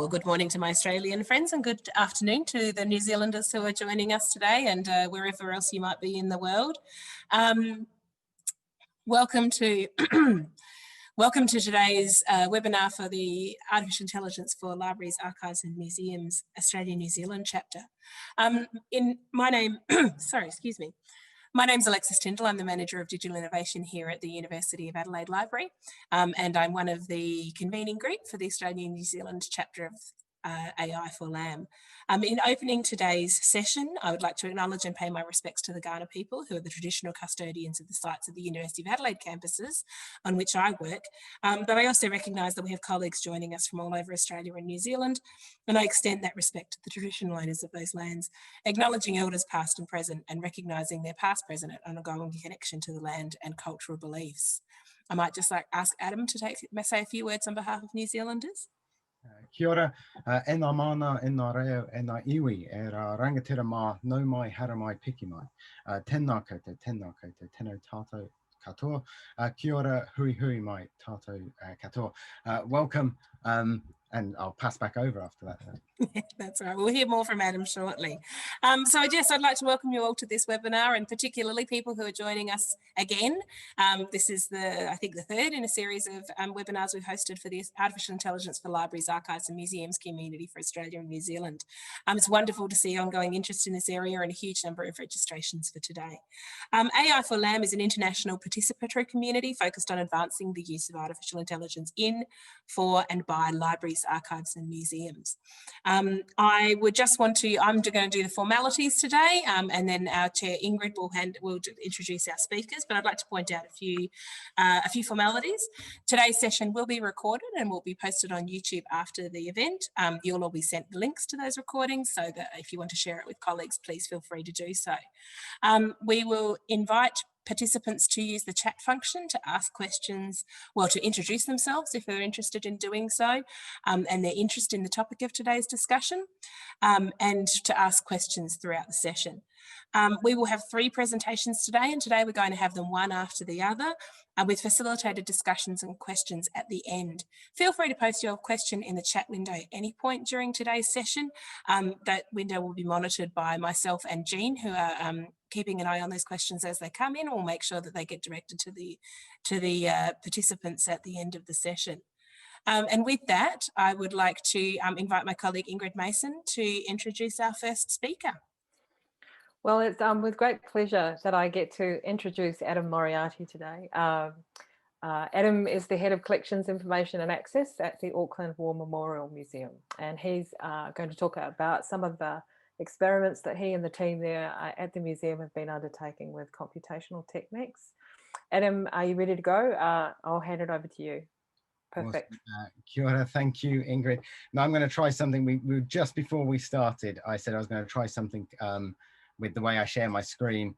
Good morning to my Australian friends, and good afternoon to the New Zealanders who are joining us today, and wherever else you might be in the world. Welcome to welcome to today's webinar for the Artificial Intelligence for Libraries, Archives and Museums Australia New Zealand chapter. My name's Alexis Tyndall. I'm the Manager of Digital Innovation here at the University of Adelaide Library, and I'm one of the convening group for the Australia New Zealand chapter of AI4LAM. In opening today's session, I would like to acknowledge and pay my respects to the Kaurna people, who are the traditional custodians of the sites of the University of Adelaide campuses on which I work. But I also recognise that we have colleagues joining us from all over Australia and New Zealand, and I extend that respect to the traditional owners of those lands, acknowledging elders past and present and recognising their past, present and ongoing connection to the land and cultural beliefs. I might just ask Adam to say a few words on behalf of New Zealanders. Kia ora, e ngā mana, e ngā reo, e ngā iwi, e rā rangatira mā, nau mai, hara mai, piki mai. Tēnā koutou, tēnā tātou katoa. Kia ora, hui hui mai, tātou katoa. Welcome, and I'll pass back over after that. That's right. We'll hear more from Adam shortly. So I'd like to welcome you all to this webinar, and particularly people who are joining us again. This is I think the third in a series of webinars we've hosted for the Artificial Intelligence for Libraries, Archives and Museums community for Australia and New Zealand. It's wonderful to see ongoing interest in this area and a huge number of registrations for today. AI4LAM is an international participatory community focused on advancing the use of artificial intelligence in, for and by libraries, archives and museums. I'm going to do the formalities today, and then our chair Ingrid will introduce our speakers, but I'd like to point out a few formalities. Today's session will be recorded and will be posted on YouTube after the event. You'll all be sent links to those recordings, so that if you want to share it with colleagues, please feel free to do so. We will invite participants to use the chat function to ask questions, to introduce themselves if they're interested in doing so, and their interest in the topic of today's discussion, and to ask questions throughout the session. We will have 3 presentations today, and today we're going to have them one after the other, with facilitated discussions and questions at the end. Feel free to post your question in the chat window at any point during today's session. That window will be monitored by myself and Jean, who are keeping an eye on those questions as they come in. We'll make sure that they get directed to the participants at the end of the session. And with that, I would like to invite my colleague Ingrid Mason to introduce our first speaker. Well, it's with great pleasure that I get to introduce Adam Moriarty today. Adam is the Head of Collections, Information and Access at the Auckland War Memorial Museum, and he's going to talk about some of the experiments that he and the team there at the museum have been undertaking with computational techniques. Adam, are you ready to go? I'll hand it over to you. Perfect. Awesome. Kia ora, thank you, Ingrid. Now I'm going to try something. We just before we started, I said I was going to try something with the way I share my screen.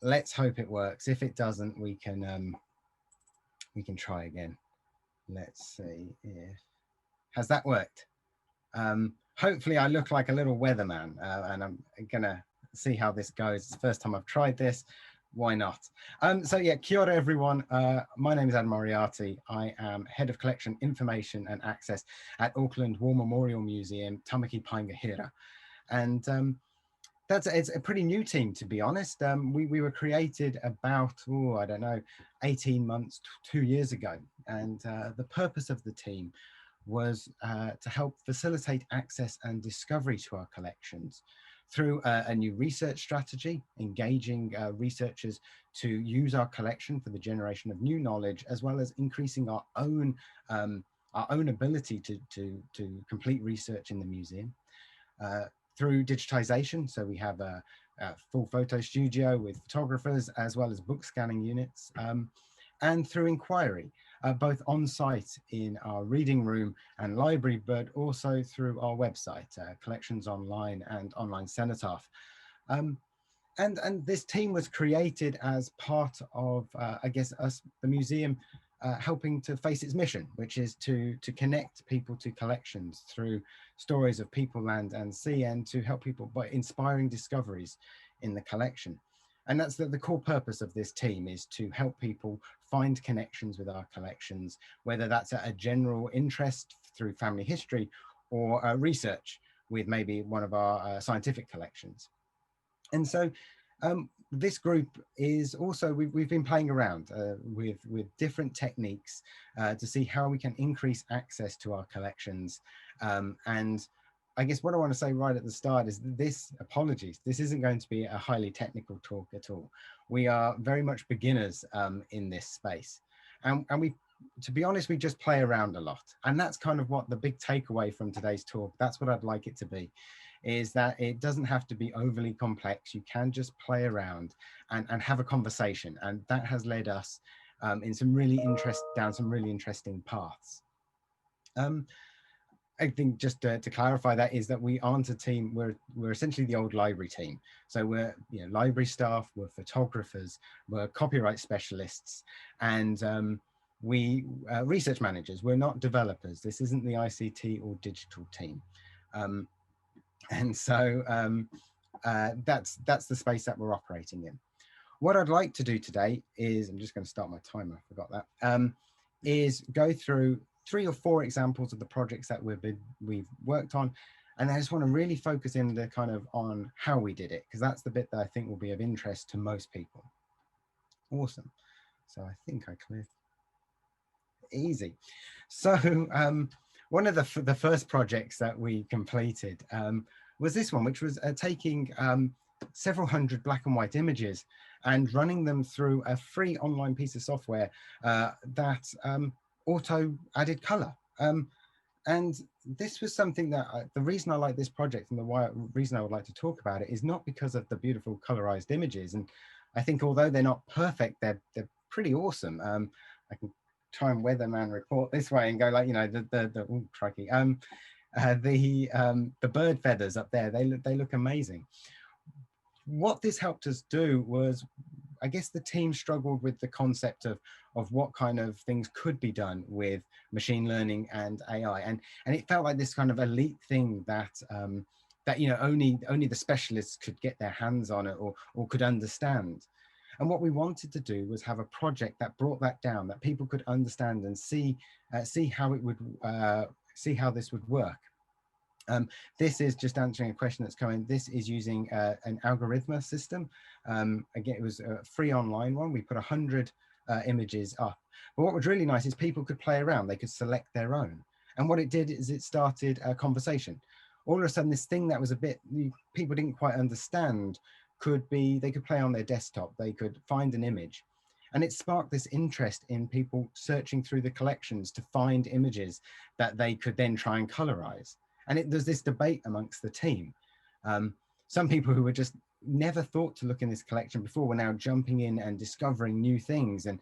Let's hope it works. If it doesn't, we can try again. Let's see if has that worked. Hopefully I look like a little weatherman, and I'm gonna see how this goes. It's the first time I've tried this. Why not? So yeah, kia ora everyone. My name is Adam Moriarty. I am Head of Collection, Information and Access at Auckland War Memorial Museum, Tamaki Paingahira. And it's a pretty new team, to be honest. We were created about, I don't know, 18 months, 2 years ago. And the purpose of the team was to help facilitate access and discovery to our collections through a new research strategy, engaging researchers to use our collection for the generation of new knowledge, as well as increasing our own ability to complete research in the museum. Through digitization, so we have a full photo studio with photographers as well as book scanning units, and through inquiry, both on site in our reading room and library, but also through our website, Collections Online and Online Cenotaph. And this team was created as part of, I guess, us, the museum, helping to face its mission, which is to connect people to collections through stories of people, land and sea, and to help people by inspiring discoveries in the collection. And that's the core purpose of this team, is to help people find connections with our collections, whether that's a general interest through family history or research with maybe one of our scientific collections. And so this group is also, we've been playing around with different techniques to see how we can increase access to our collections. And I guess what I want to say right at the start is this, apologies, this isn't going to be a highly technical talk at all. We are very much beginners in this space. And we, to be honest, we just play around a lot. And that's kind of what the big takeaway from today's talk, that's what I'd like it to be, is that it doesn't have to be overly complex. You can just play around and have a conversation. And that has led us in some really down some really interesting paths. I think just to clarify that is that we aren't a team, we're essentially the old library team. So we're library staff, we're photographers, we're copyright specialists, and we research managers. We're not developers. This isn't the ICT or digital team. And so that's the space that we're operating in. What I'd like to do today is, I'm just going to start my timer, I forgot that, is go through 3 or 4 examples of the projects that we've worked on. And I just want to really focus in on how we did it, because that's the bit that I think will be of interest to most people. Awesome. So I think I cleared. Easy. So one of the first projects that we completed was this one, which was taking several hundred black and white images and running them through a free online piece of software that auto added color. And this was something that the reason I like this project and the reason I would like to talk about it is not because of the beautiful colorized images. And I think although they're not perfect, they're pretty awesome. I can try and weatherman report this way and go like, oh, crikey. The bird feathers up there, they look amazing. What this helped us do was, I guess the team struggled with the concept of what kind of things could be done with machine learning and AI, and it felt like this kind of elite thing that only the specialists could get their hands on it or could understand. And what we wanted to do was have a project that brought that down, that people could understand and see how it would see how this would work. This is just answering a question that's coming. This is using an algorithm system. Again, it was a free online one. We put 100 images up. But what was really nice is people could play around. They could select their own. And what it did is it started a conversation. All of a sudden, this thing that was a bit, people didn't quite understand, they could play on their desktop. They could find an image. And it sparked this interest in people searching through the collections to find images that they could then try and colorize. And there's this debate amongst the team. Some people who were just never thought to look in this collection before were now jumping in and discovering new things and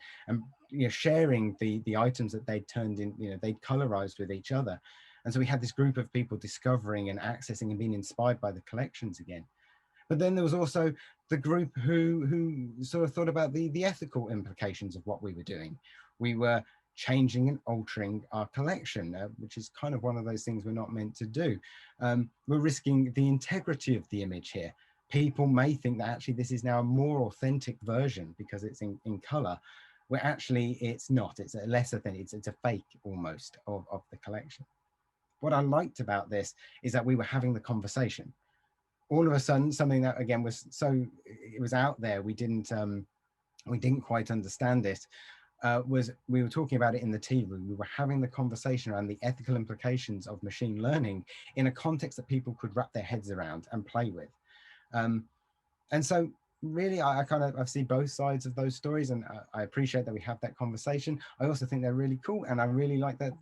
sharing the items that they'd turned in, they'd colorized with each other. And so we had this group of people discovering and accessing and being inspired by the collections again. But then there was also the group who sort of thought about the ethical implications of what we were doing. We were changing and altering our collection, which is kind of one of those things we're not meant to do. We're risking the integrity of the image here. People may think that actually this is now a more authentic version because it's in color, where actually it's not. It's a less authentic, it's a fake almost of the collection. What I liked about this is that we were having the conversation. All of a sudden, something that again was it was out there, we didn't quite understand it, we were talking about it in the tea room. We were having the conversation around the ethical implications of machine learning in a context that people could wrap their heads around and play with. And so really, I see both sides of those stories, and I appreciate that we have that conversation. I also think they're really cool, and I really like that.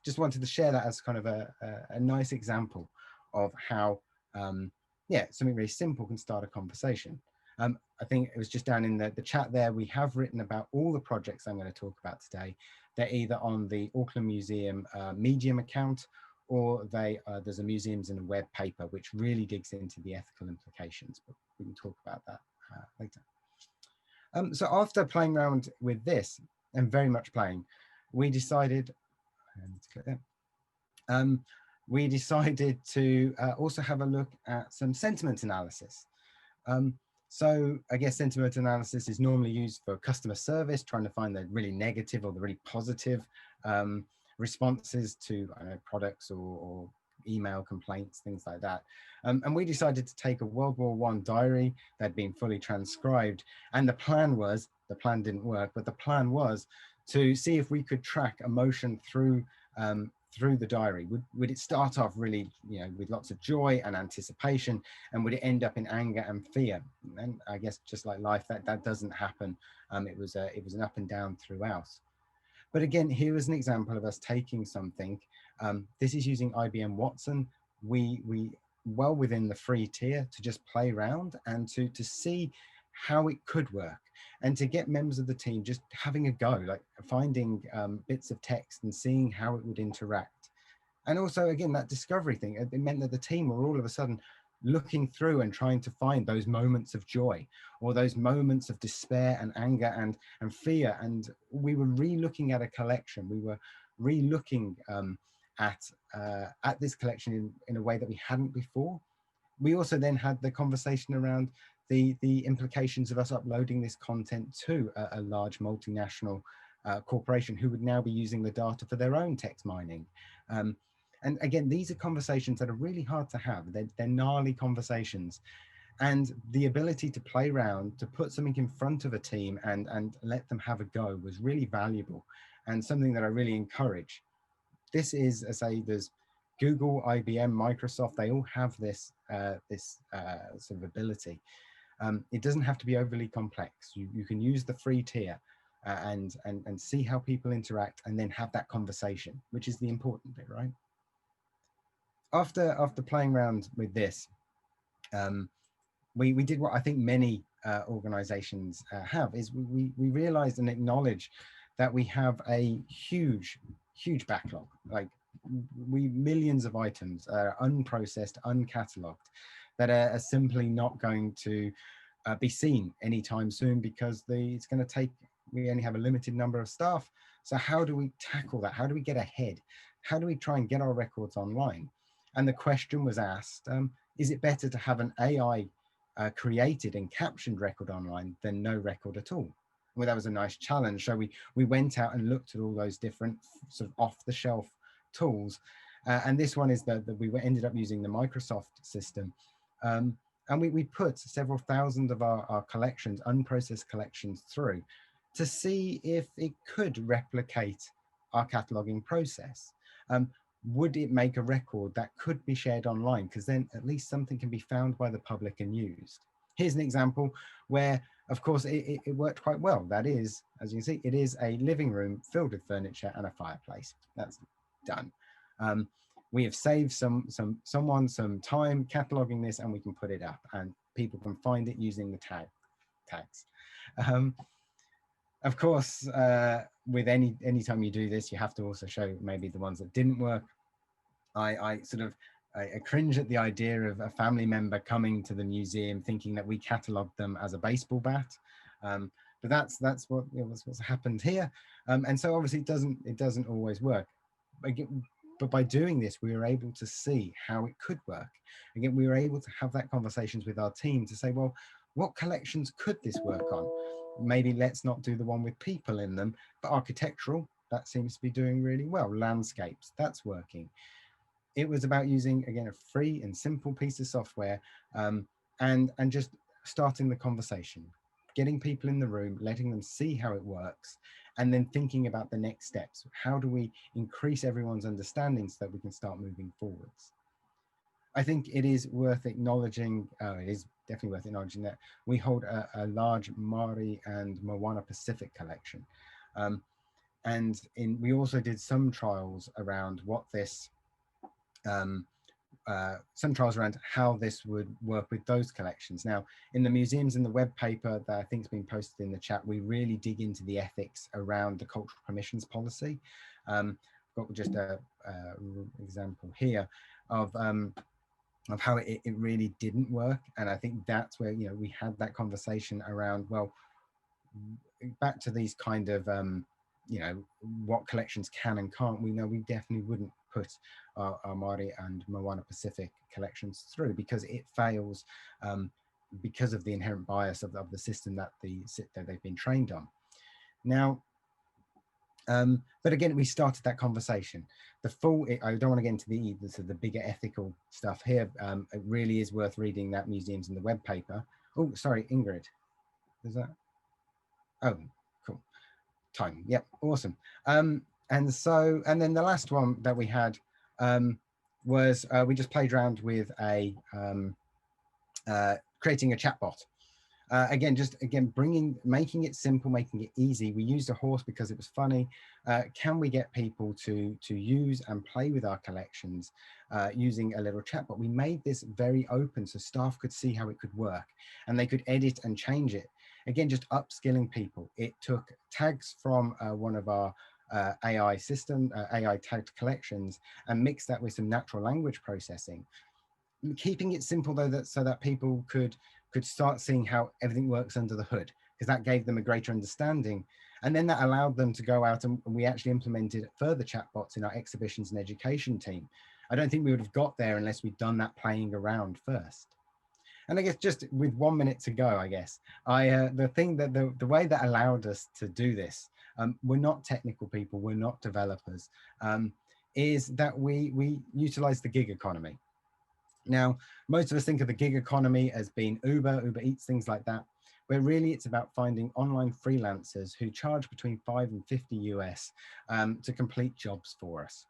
Just wanted to share that as kind of a nice example of how, something really simple can start a conversation. I think it was just down in the chat there, we have written about all the projects I'm going to talk about today. They're either on the Auckland Museum Medium account, or there's a Museums in a Web paper, which really digs into the ethical implications, but we can talk about that later. So after playing around with this, and very much playing, we decided, we decided to also have a look at some sentiment analysis. So I guess sentiment analysis is normally used for customer service, trying to find the really negative or the really positive responses to, I don't know, products or email complaints, things like that. And we decided to take a World War I diary that had been fully transcribed. And the plan didn't work, but the plan was to see if we could track emotion through the diary. Would it start off really, with lots of joy and anticipation, and would it end up in anger and fear? And I guess just like life, that doesn't happen. It was an up and down throughout. But again, here is an example of us taking something. This is using IBM Watson. We well within the free tier to just play around and to see how it could work, and to get members of the team just having a go, like finding bits of text and seeing how it would interact. And also, again, that discovery thing, it meant that the team were all of a sudden looking through and trying to find those moments of joy, or those moments of despair and anger and fear. And we were re-looking at a collection. We were re-looking at this collection in a way that we hadn't before. We also then had the conversation around the implications of us uploading this content to a large multinational corporation who would now be using the data for their own text mining. And again, these are conversations that are really hard to have. They're gnarly conversations. And the ability to play around, to put something in front of a team and let them have a go was really valuable, and something that I really encourage. This is, as I say, there's Google, IBM, Microsoft, they all have this sort of ability. It doesn't have to be overly complex. You can use the free tier and see how people interact, and then have that conversation, which is the important bit, right? After playing around with this, we did what I think many organizations have, is we realized and acknowledged that we have a huge backlog, like millions of items are unprocessed, uncatalogued, that are simply not going to be seen anytime soon, because it's going to take, we only have a limited number of staff. So how do we tackle that? How do we get ahead? How do we try and get our records online? And the question was asked, is it better to have an AI created and captioned record online than no record at all? Well, that was a nice challenge. So we went out and looked at all those different sort of off-the-shelf tools. And this one is that we ended up using the Microsoft system. And we put several thousand of our collections, unprocessed collections, through to see if it could replicate our cataloging process. Would it make a record that could be shared online? Because then at least something can be found by the public and used. Here's an example where, of course, it worked quite well. That is, as you can see, it is a living room filled with furniture and a fireplace. That's done. We have saved someone some time cataloging this, and we can put it up, and people can find it using the tags. Of course, with any time you do this, you have to also show maybe the ones that didn't work. I cringe at the idea of a family member coming to the museum thinking that we catalogued them as a baseball bat, but that's what's happened here, and so obviously it doesn't always work. But by doing this, we were able to see how it could work. Again, we were able to have that conversations with our team to say, well, what collections could this work on? Maybe let's not do the one with people in them, but architectural, that seems to be doing really well. Landscapes, that's working. It was about using, again, a free and simple piece of software, and just starting the conversation, getting people in the room, letting them see how it works, and then thinking about the next steps. How do we increase everyone's understanding so that we can start moving forwards? I think it is worth acknowledging, it is definitely worth acknowledging that we hold a large Maori and Moana Pacific collection. And we also did some trials around what this some trials around how this would work with those collections. Now, in the museums in the web paper that I think has been posted in the chat, we really dig into the ethics around the cultural permissions policy. I've got just a example here of how it really didn't work, and I think that's where, you know, we had that conversation around, well, back to these kind of you know, what collections can and can't. We know we definitely wouldn't put our Māori and Moana Pacific collections through, because it fails because of the inherent bias of the system that they've been trained on. Now, but again, we started that conversation. I don't want to get into the bigger ethical stuff here. It really is worth reading that Museums in the Web paper. Oh, sorry, Ingrid. Is that? Oh, cool. Time. Yep, awesome. And then the last one that we had was we just played around with creating a chatbot. Again, making it simple, making it easy. We used a horse because it was funny. Can we get people to use and play with our collections using a little chatbot? We made this very open so staff could see how it could work, and they could edit and change it. Again, just upskilling people. It took tags from one of our AI tagged collections and mixed that with some natural language processing, keeping it simple though, so that people could start seeing how everything works under the hood, because that gave them a greater understanding. And then that allowed them to go out, and we actually implemented further chatbots in our exhibitions and education team. I don't think we would have got there unless we'd done that playing around first. And I guess just with 1 minute to go, I guess, the way that allowed us to do this, we're not technical people, we're not developers, is that we utilize the gig economy. Now, most of us think of the gig economy as being Uber Eats, things like that, where really it's about finding online freelancers who charge between 5 and 50 US to complete jobs for us.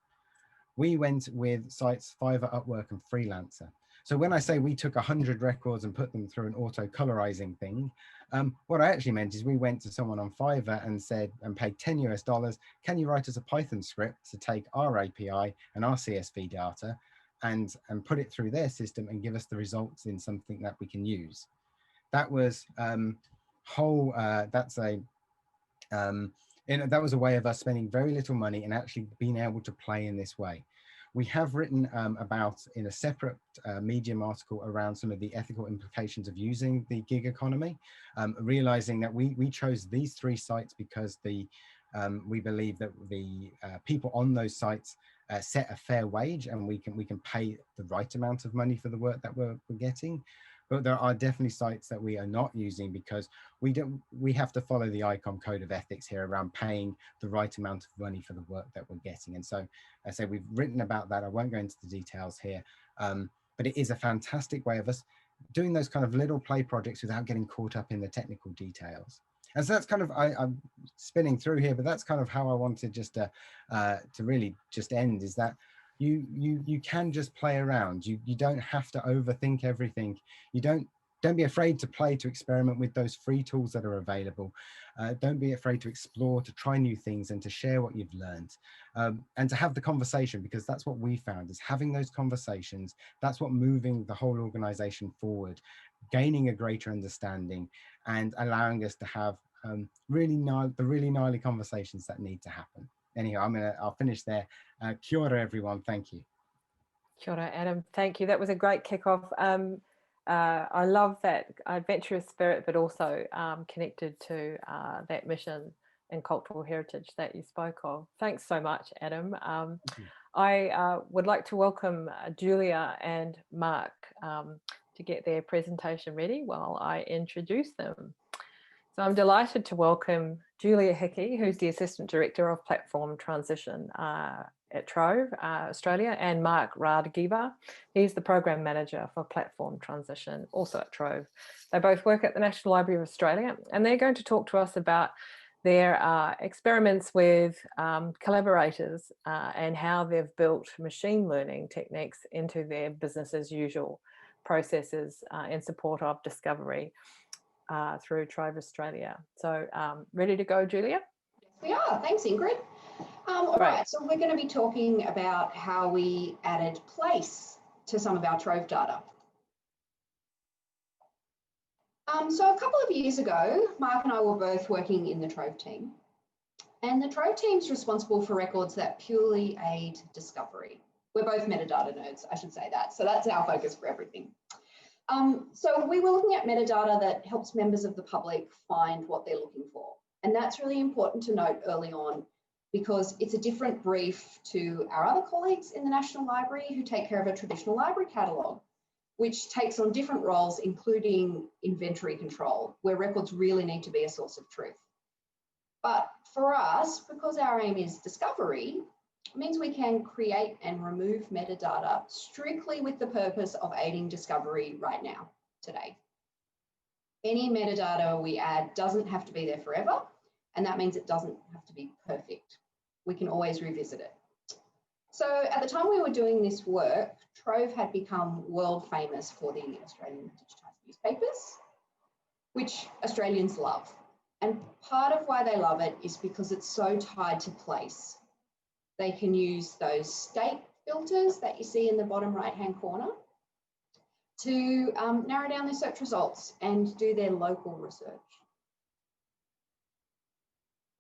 We went with sites Fiverr, Upwork, and Freelancer. So when I say we took 100 records and put them through an auto colorizing thing, what I actually meant is we went to someone on Fiverr and said, and paid 10 US dollars, can you write us a Python script to take our API and our CSV data and put it through their system and give us the results in something that we can use. That was that was a way of us spending very little money and actually being able to play in this way. We have written about, in a separate Medium article, around some of the ethical implications of using the gig economy, realizing that we chose these 3 sites because we believe that the people on those sites set a fair wage, and we can pay the right amount of money for the work that we're getting. But there are definitely sites that we are not using because we have to follow the ICOM code of ethics here around paying the right amount of money for the work that we're getting. And so I say we've written about that. I won't go into the details here, but it is a fantastic way of us doing those kind of little play projects without getting caught up in the technical details. And so that's kind of, I'm spinning through here, but that's kind of how I wanted just to really just end, is that you can just play around. You don't have to overthink everything. You don't be afraid to play, to experiment with those free tools that are available. Don't be afraid to explore, to try new things, and to share what you've learned, and to have the conversation, because that's what we found, is having those conversations. That's what moving the whole organization forward, gaining a greater understanding, and allowing us to have really gnarly conversations that need to happen. Anyhow, I'll finish there. Kia ora, everyone. Thank you. Kia ora, Adam. Thank you. That was a great kickoff. I love that adventurous spirit, but also connected to that mission and cultural heritage that you spoke of. Thanks so much, Adam. I would like to welcome Julia and Mark to get their presentation ready while I introduce them. So I'm delighted to welcome Julia Hickie, who's the Assistant Director of Platform Transition at Trove, Australia, and Mark Raadgever. He's the Program Manager for Platform Transition, also at Trove. They both work at the National Library of Australia, and they're going to talk to us about their experiments with collaborators and how they've built machine learning techniques into their business as usual processes in support of discovery through Trove Australia. So ready to go, Julia? Yes, we are. Thanks, Ingrid. All right, so we're going to be talking about how we added place to some of our Trove data. So a couple of years ago, Mark and I were both working in the Trove team. And the Trove team's responsible for records that purely aid discovery. We're both metadata nerds, I should say that. So that's our focus for everything. So we were looking at metadata that helps members of the public find what they're looking for. And that's really important to note early on because it's a different brief to our other colleagues in the National Library who take care of a traditional library catalogue, which takes on different roles, including inventory control, where records really need to be a source of truth. But for us, because our aim is discovery, it means we can create and remove metadata strictly with the purpose of aiding discovery right now, today. Any metadata we add doesn't have to be there forever, and that means it doesn't have to be perfect. We can always revisit it. So at the time we were doing this work, Trove had become world famous for the Australian digitised newspapers, which Australians love. And part of why they love it is because it's so tied to place. They can use those state filters that you see in the bottom right-hand corner to narrow down their search results and do their local research.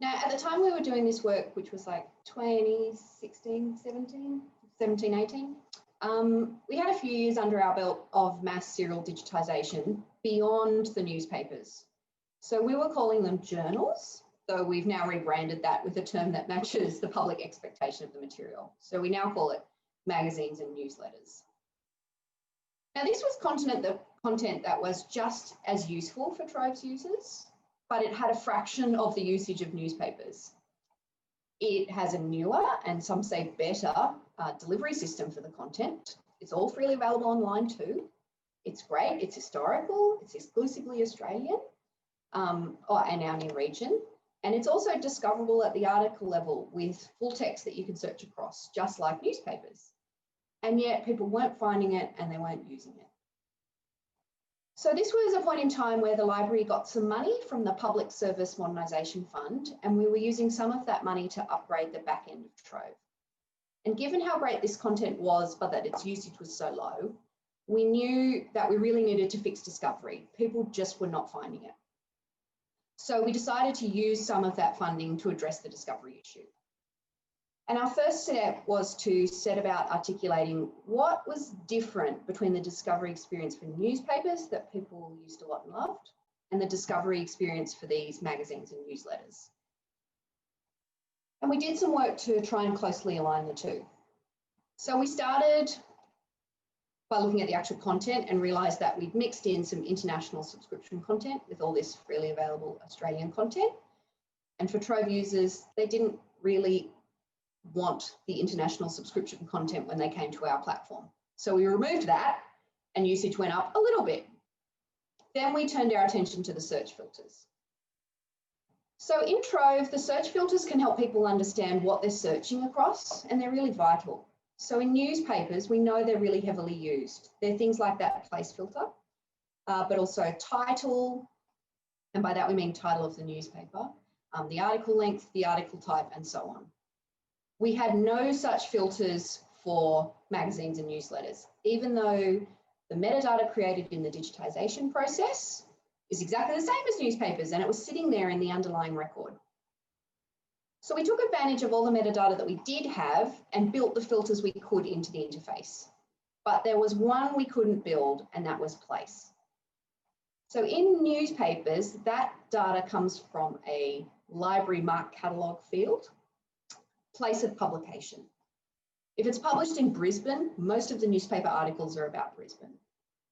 Now, at the time we were doing this work, which was like 2016, 17, 18, we had a few years under our belt of mass serial digitisation beyond the newspapers. So we were calling them journals, though we've now rebranded that with a term that matches the public expectation of the material. So we now call it magazines and newsletters. Now, this was content that was just as useful for Trove's users, but it had a fraction of the usage of newspapers. It has a newer and some say better delivery system for the content. It's all freely available online too. It's great, it's historical, it's exclusively Australian and our new region. And it's also discoverable at the article level with full text that you can search across, just like newspapers. And yet people weren't finding it and they weren't using it. So this was a point in time where the library got some money from the Public Service Modernisation Fund, and we were using some of that money to upgrade the back end of Trove. And given how great this content was, but that its usage was so low, we knew that we really needed to fix discovery. People just were not finding it. So we decided to use some of that funding to address the discovery issue. And our first step was to set about articulating what was different between the discovery experience for newspapers that people used a lot and loved, and the discovery experience for these magazines and newsletters. And we did some work to try and closely align the two. So we started by looking at the actual content and realised that we'd mixed in some international subscription content with all this freely available Australian content. And for Trove users, they didn't really want the international subscription content when they came to our platform. So we removed that and usage went up a little bit. Then we turned our attention to the search filters. So in Trove, the search filters can help people understand what they're searching across, and they're really vital. So in newspapers, we know they're really heavily used. They're things like that place filter, but also title, and by that we mean title of the newspaper, the article length, the article type, and so on. We had no such filters for magazines and newsletters, even though the metadata created in the digitisation process is exactly the same as newspapers, and it was sitting there in the underlying record. So we took advantage of all the metadata that we did have and built the filters we could into the interface. But there was one we couldn't build, and that was place. So in newspapers, that data comes from a library mark catalogue field, place of publication. If it's published in Brisbane, most of the newspaper articles are about Brisbane.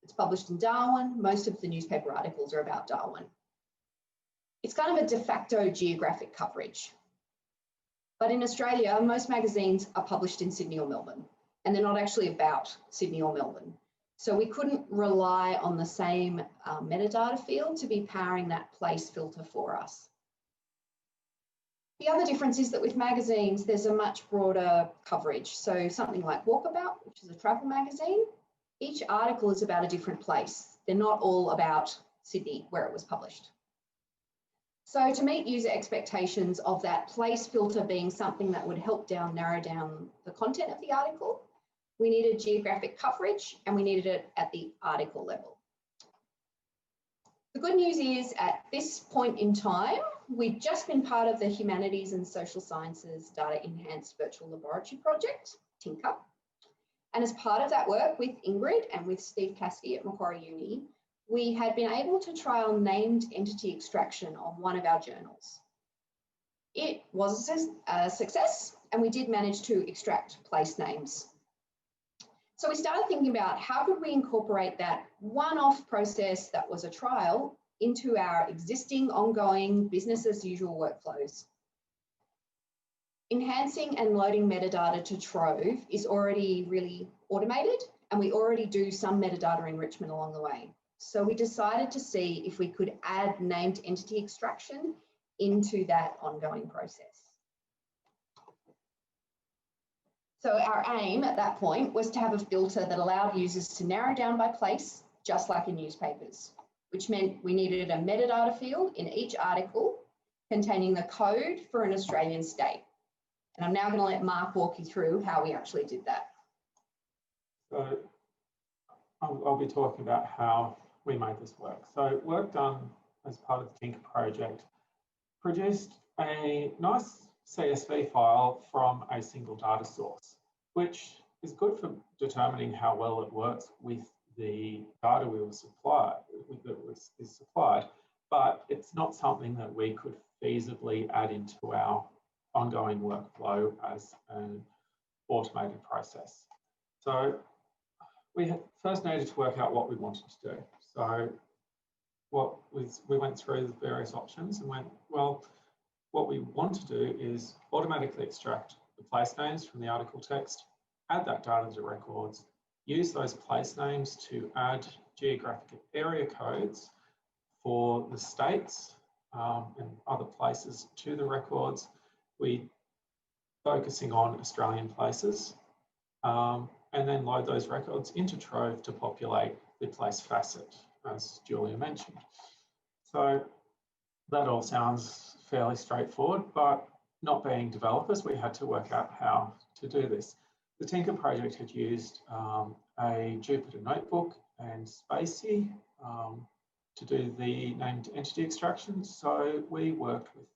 If it's published in Darwin, most of the newspaper articles are about Darwin. It's kind of a de facto geographic coverage. But in Australia, most magazines are published in Sydney or Melbourne, and they're not actually about Sydney or Melbourne. So we couldn't rely on the same metadata field to be powering that place filter for us. The other difference is that with magazines, there's a much broader coverage. So something like Walkabout, which is a travel magazine, each article is about a different place. They're not all about Sydney, where it was published. So to meet user expectations of that place filter being something that would help narrow down the content of the article, we needed geographic coverage, and we needed it at the article level. The good news is at this point in time, we've just been part of the Humanities and Social Sciences Data Enhanced Virtual Laboratory Project, TINKER. And as part of that work with Ingrid and with Steve Cassidy at Macquarie Uni, we had been able to trial named entity extraction on one of our journals. It was a success, and we did manage to extract place names. So we started thinking about how could we incorporate that one-off process that was a trial into our existing ongoing business as usual workflows. Enhancing and loading metadata to Trove is already really automated, and we already do some metadata enrichment along the way. So we decided to see if we could add named entity extraction into that ongoing process. So our aim at that point was to have a filter that allowed users to narrow down by place, just like in newspapers, which meant we needed a metadata field in each article containing the code for an Australian state. And I'm now going to let Mark walk you through how we actually did that. So I'll be talking about how we made this work. So work done as part of the Tinker project produced a nice CSV file from a single data source, which is good for determining how well it works with the data we were supplied, is supplied, but it's not something that we could feasibly add into our ongoing workflow as an automated process. So we first needed to work out what we wanted to do. So we went through the various options and went, well, what we want to do is automatically extract the place names from the article text, add that data to records, use those place names to add geographic area codes for the states and other places to the records. We focusing on Australian places, and then load those records into Trove to populate the place facet, as Julia mentioned. So that all sounds fairly straightforward, but not being developers, we had to work out how to do this. The Tinker project had used a Jupyter notebook and Spacey to do the named entity extraction. So we worked with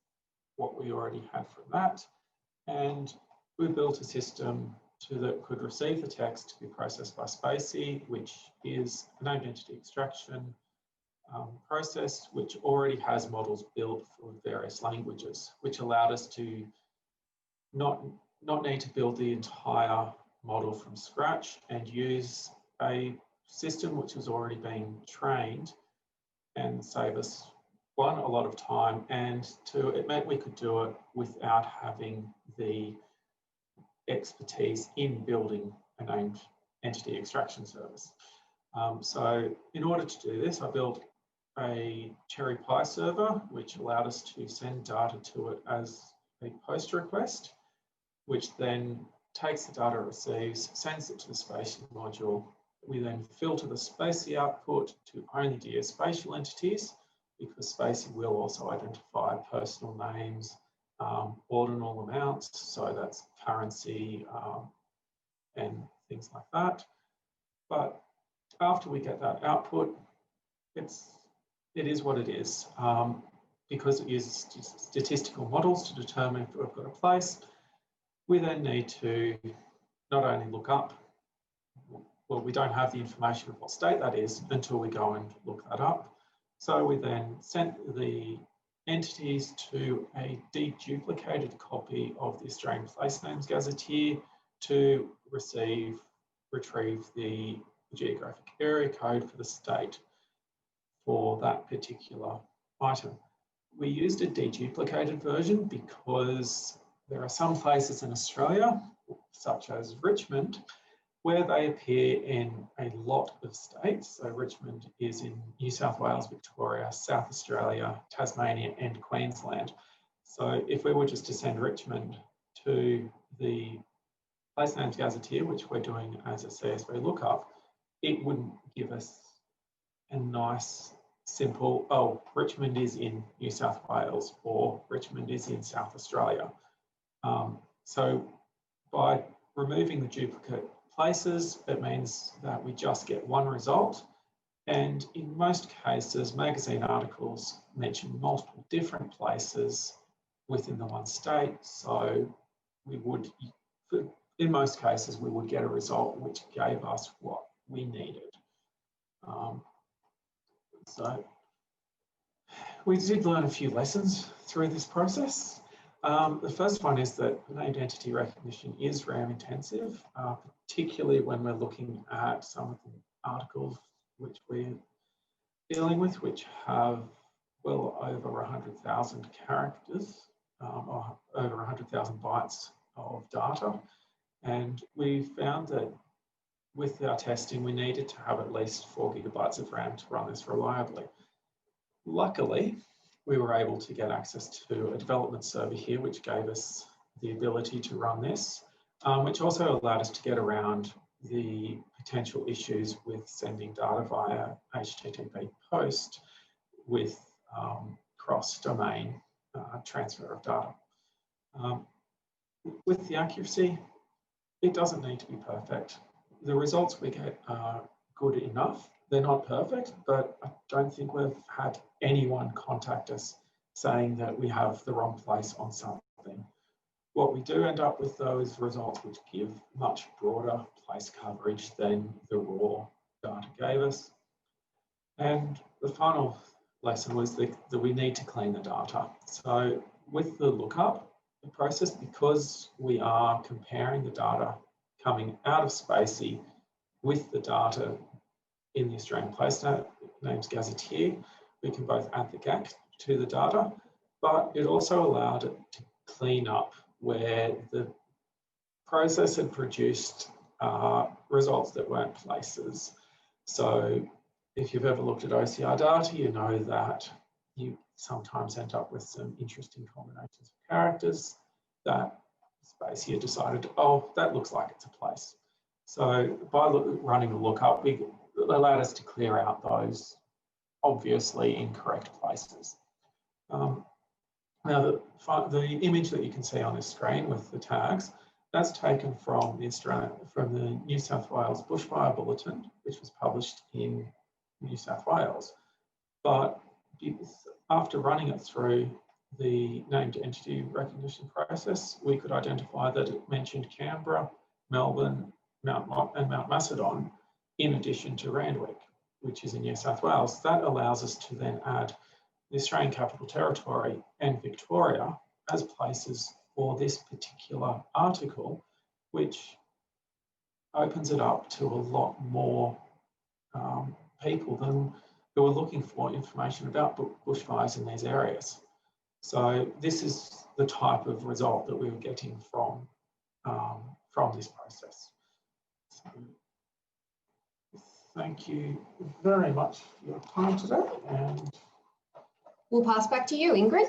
what we already had from that, and we built a system that could receive the text to be processed by Spacey, which is a named entity extraction process which already has models built for various languages, which allowed us to not need to build the entire model from scratch and use a system which was already being trained and save us, one, a lot of time, and two, it meant we could do it without having the expertise in building a named entity extraction service. So in order to do this, I built a Cherry Pie server, which allowed us to send data to it as a post request, which then takes the data it receives, sends it to the Spacey module. We then filter the Spacey output to only geospatial entities, because Spacey will also identify personal names, ordinal amounts, so that's currency and things like that. But after we get that output, it is what it is. Because it uses statistical models to determine if we've got a place, we then need to not only look up, well, we don't have the information of what state that is until we go and look that up. So we then sent the entities to a deduplicated copy of the Australian Place Names Gazetteer to retrieve the geographic area code for the state for that particular item. We used a deduplicated version because there are some places in Australia, such as Richmond, where they appear in a lot of states. So Richmond is in New South Wales, Victoria, South Australia, Tasmania, and Queensland. So if we were just to send Richmond to the Place Names Gazetteer, which we're doing as a CSV lookup, it wouldn't give us a nice, simple, oh, Richmond is in New South Wales or Richmond is in South Australia. So by removing the duplicate places, it means that we just get one result. And in most cases, magazine articles mention multiple different places within the one state. So we would, in most cases, we would get a result which gave us what we needed. So we did learn a few lessons through this process. The first one is that named entity recognition is RAM intensive, particularly when we're looking at some of the articles which we're dealing with, which have well over 100,000 characters or over 100,000 bytes of data. And we found that with our testing, we needed to have at least 4 gigabytes of RAM to run this reliably. Luckily, we were able to get access to a development server here, which gave us the ability to run this, which also allowed us to get around the potential issues with sending data via HTTP post with cross-domain transfer of data. With the accuracy, it doesn't need to be perfect. The results we get are good enough. They're not perfect, but I don't think we've had anyone contact us saying that we have the wrong place on something. What we do end up with those results which give much broader place coverage than the raw data gave us. And the final lesson was that we need to clean the data. So with the lookup, the process, because we are comparing the data coming out of Spacey with the data in the Australian Place Names Gazetteer, we can both add the GAC to the data, but it also allowed it to clean up where the process had produced results that weren't places. So if you've ever looked at OCR data, you know that you sometimes end up with some interesting combinations of characters that Spacey decided, oh, that looks like it's a place. So by running a lookup, it allowed us to clear out those obviously incorrect places. Now, the image that you can see on this screen with the tags, that's taken from the New South Wales Bushfire Bulletin, which was published in New South Wales. But after running it through the named entity recognition process, we could identify that it mentioned Canberra, Melbourne, and Mount Macedon, in addition to Randwick, which is in New South Wales. That allows us to then add the Australian Capital Territory and Victoria as places for this particular article, which opens it up to a lot more people than who are looking for information about bushfires in these areas. So this is the type of result that we were getting from this process. So, thank you very much for your time today, and we'll pass back to you, Ingrid.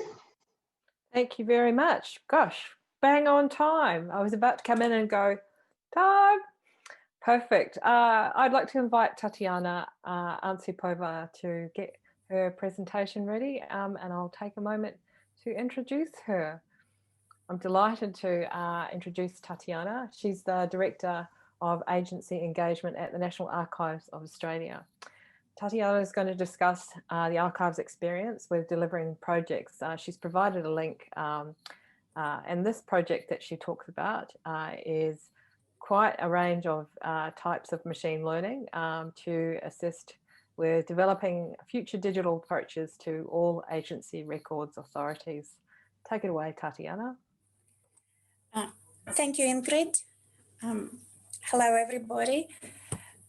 Thank you very much. Gosh, bang on time. I was about to come in and go, time. Perfect. I'd like to invite Tatiana Antsoupova to get her presentation ready, and I'll take a moment to introduce her. I'm delighted to introduce Tatiana. She's the Director of Agency Engagement at the National Archives of Australia. Tatiana is going to discuss the Archives' experience with delivering projects. She's provided a link, and this project that she talks about is quite a range of types of machine learning to assist with developing future digital approaches to all agency records authorities. Take it away, Tatiana. Thank you, Ingrid. Hello, everybody.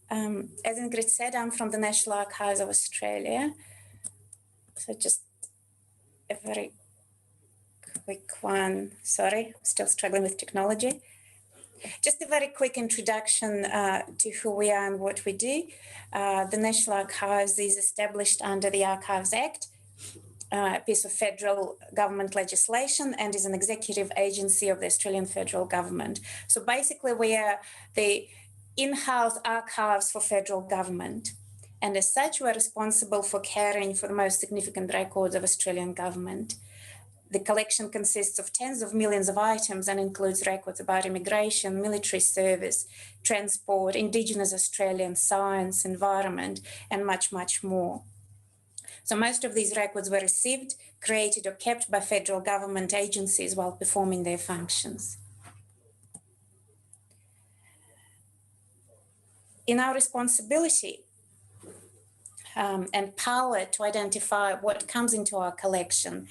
As Ingrid said, I'm from the National Archives of Australia. So just a very quick one. Sorry, still struggling with technology. Just a very quick introduction to who we are and what we do. The National Archives is established under the Archives Act, a piece of federal government legislation, and is an executive agency of the Australian federal government. So basically we are the in-house archives for federal government. And as such, we're responsible for caring for the most significant records of Australian government. The collection consists of tens of millions of items and includes records about immigration, military service, transport, Indigenous Australian science, environment, and much, much more. So most of these records were received, created, or kept by federal government agencies while performing their functions. In our responsibility and power to identify what comes into our collection,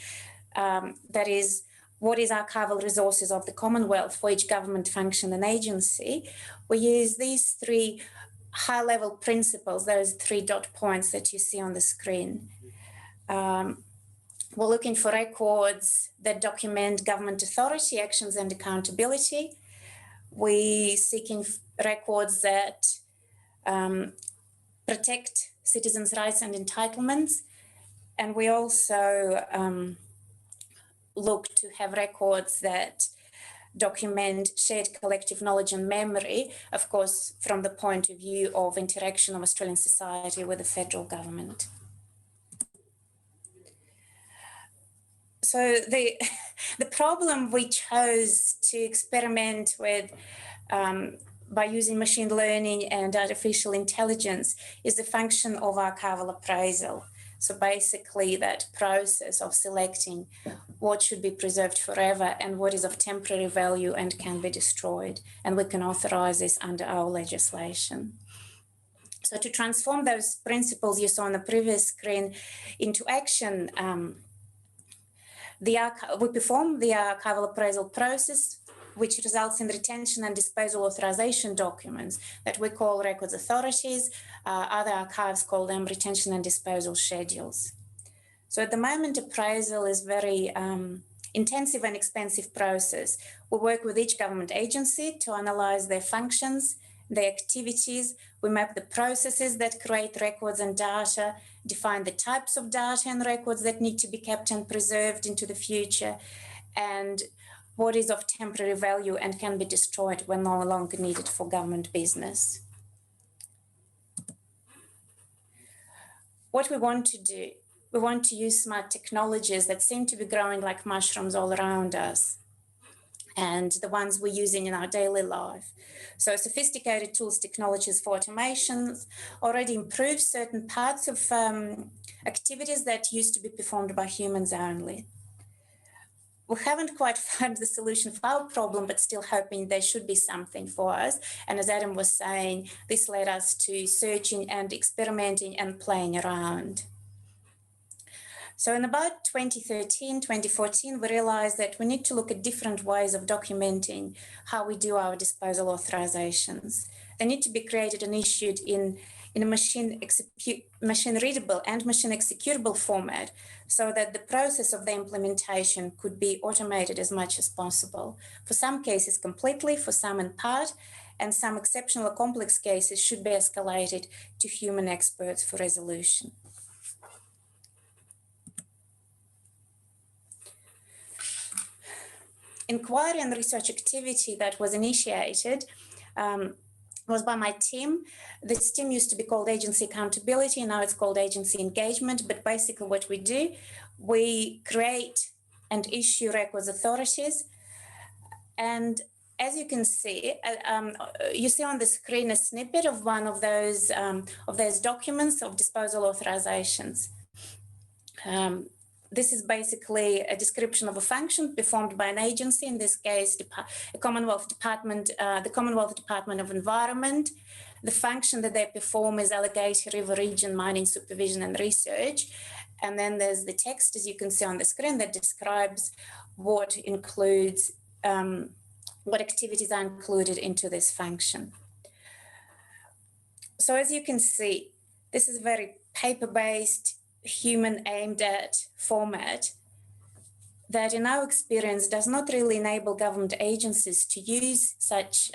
that is, what is archival resources of the Commonwealth for each government function and agency, we use these three high-level principles, those 3 dot points that you see on the screen. We're looking for records that document government authority, actions and accountability. We're seeking records that protect citizens' rights and entitlements. And we also look to have records that document shared collective knowledge and memory, of course, from the point of view of interaction of Australian society with the federal government. So the problem we chose to experiment with by using machine learning and artificial intelligence is the function of archival appraisal. So basically that process of selecting what should be preserved forever and what is of temporary value and can be destroyed. And we can authorize this under our legislation. So to transform those principles you saw on the previous screen into action, we perform the archival appraisal process, which results in retention and disposal authorization documents that we call records authorities. Other archives call them retention and disposal schedules. So at the moment, appraisal is very intensive and expensive process. We work with each government agency to analyze their functions, their activities. We map the processes that create records and data, define the types of data and records that need to be kept and preserved into the future, and what is of temporary value and can be destroyed when no longer needed for government business. What we want to do, we want to use smart technologies that seem to be growing like mushrooms all around us, and the ones we're using in our daily life. So sophisticated tools, technologies for automations already improve certain parts of activities that used to be performed by humans only. We haven't quite found the solution for our problem, but still hoping there should be something for us. And as Adam was saying, this led us to searching and experimenting and playing around. So in about 2013, 2014, we realized that we need to look at different ways of documenting how we do our disposal authorizations. They need to be created and issued in a machine readable and machine executable format, so that the process of the implementation could be automated as much as possible. For some cases completely, for some in part, and some exceptional or complex cases should be escalated to human experts for resolution. Inquiry and research activity that was initiated was by my team. This team used to be called Agency Accountability, and now it's called Agency Engagement. But basically what we do, we create and issue records authorities. And as you can see, you see on the screen a snippet of one of those documents of disposal authorizations. This is basically a description of a function performed by an agency, in this case, the Commonwealth Department of Environment. The function that they perform is Alligator River Region Mining Supervision and Research. And then there's the text, as you can see on the screen, that describes what includes, what activities are included into this function. So as you can see, this is very paper-based, human aimed at format that in our experience does not really enable government agencies to use such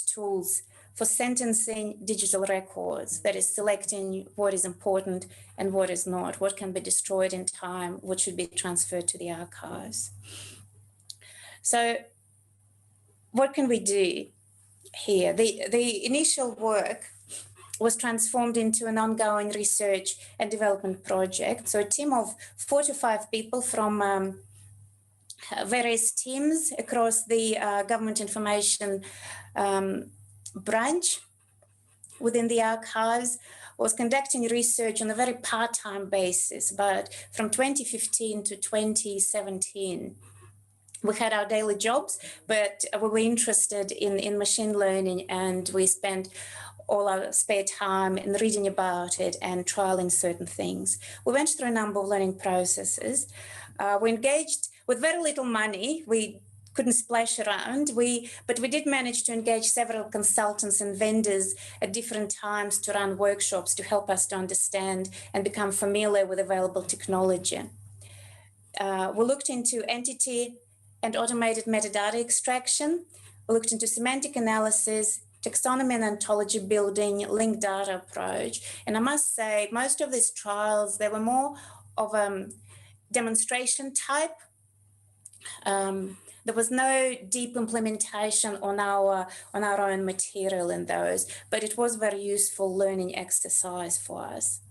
tools for sentencing digital records, that is selecting what is important and what is not, what can be destroyed in time, what should be transferred to the archives. So what can we do here? The initial work was transformed into an ongoing research and development project. So a team of 4 to 5 people from various teams across the government information branch within the archives was conducting research on a very part-time basis, but from 2015 to 2017. We had our daily jobs, but we were interested in machine learning, and we spent all our spare time in reading about it and trialing certain things. We went through a number of learning processes. We engaged with very little money. We couldn't splash around, but we did manage to engage several consultants and vendors at different times to run workshops to help us to understand and become familiar with available technology. We looked into entity and automated metadata extraction. We looked into semantic analysis, taxonomy and ontology building, linked data approach. And I must say, most of these trials, they were more of a demonstration type. There was no deep implementation on our own material in those, but it was very useful learning exercise for us.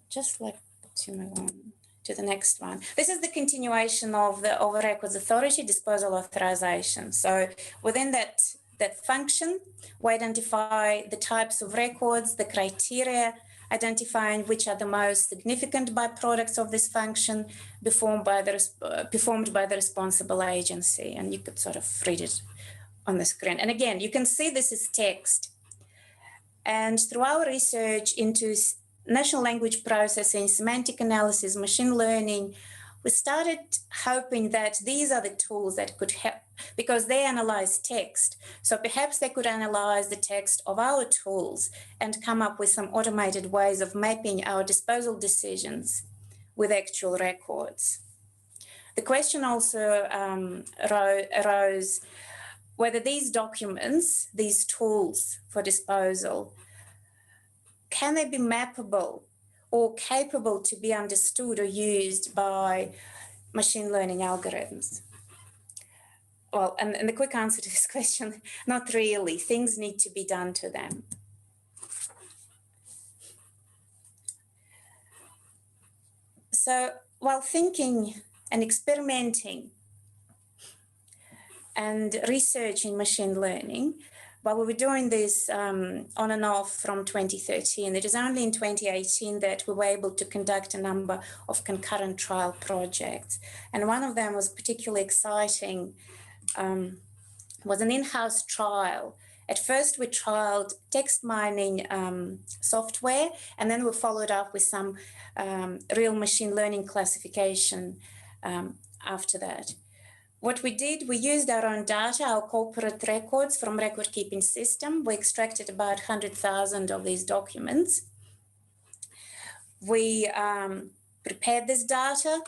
Just like to move on to the next one. This is the continuation of the Records Authority disposal authorization. So within that function, we identify the types of records, the criteria, identifying which are the most significant byproducts of this function performed by the responsible agency. And you could sort of read it on the screen. And again, you can see this is text. And through our research into natural language processing, semantic analysis, machine learning, we started hoping that these are the tools that could help, because they analyze text. So perhaps they could analyze the text of our tools and come up with some automated ways of mapping our disposal decisions with actual records. The question also arose whether these documents, these tools for disposal, can they be mappable or capable to be understood or used by machine learning algorithms? Well, and the quick answer to this question, not really. Things need to be done to them. So while thinking and experimenting and researching machine learning, while we were doing this on and off from 2013, it is only in 2018 that we were able to conduct a number of concurrent trial projects. And one of them was particularly exciting, was an in-house trial. At first, we trialed text mining software, and then we followed up with some real machine learning classification after that. What we did, we used our own data, our corporate records from record-keeping system. We extracted about 100,000 of these documents. We prepared this data.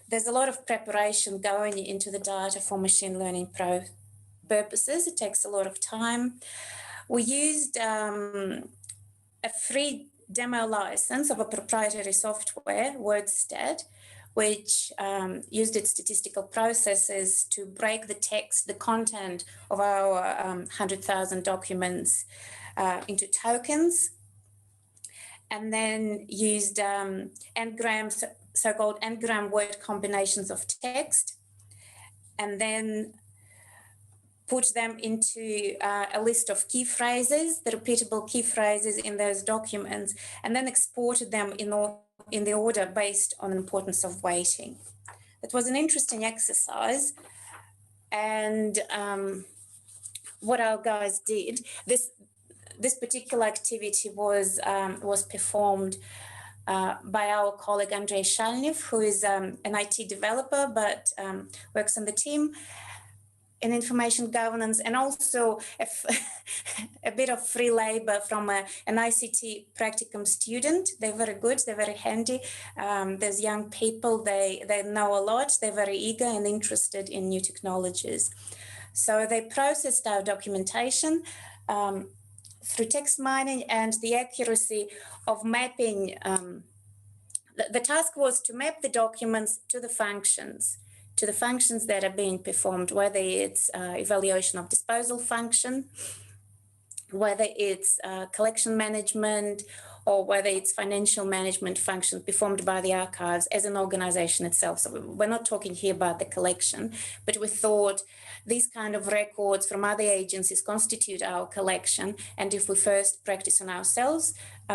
There's a lot of preparation going into the data for machine learning purposes. It takes a lot of time. We used a free demo license of a proprietary software, WordStat, which used its statistical processes to break the text, the content of our 100,000 documents into tokens, and then used n-grams, so-called n-gram word combinations of text, and then put them into a list of key phrases, the repeatable key phrases in those documents, and then exported them in the order based on the importance of weighting. It was an interesting exercise, and what our guys did, this particular activity was performed by our colleague Andrei Shalnev, who is an IT developer but works on the team in information governance, and also a bit of free labor from an ICT practicum student. They're very good, they're very handy. There's young people, they know a lot, they're very eager and interested in new technologies. So they processed our documentation through text mining and the accuracy of mapping. The task was to map the documents to the functions that are being performed, whether it's evaluation of disposal function whether it's collection management or whether it's financial management functions performed by the archives as an organization itself. So we're not talking here about the collection, but we thought these kind of records from other agencies constitute our collection. And if we first practice on ourselves,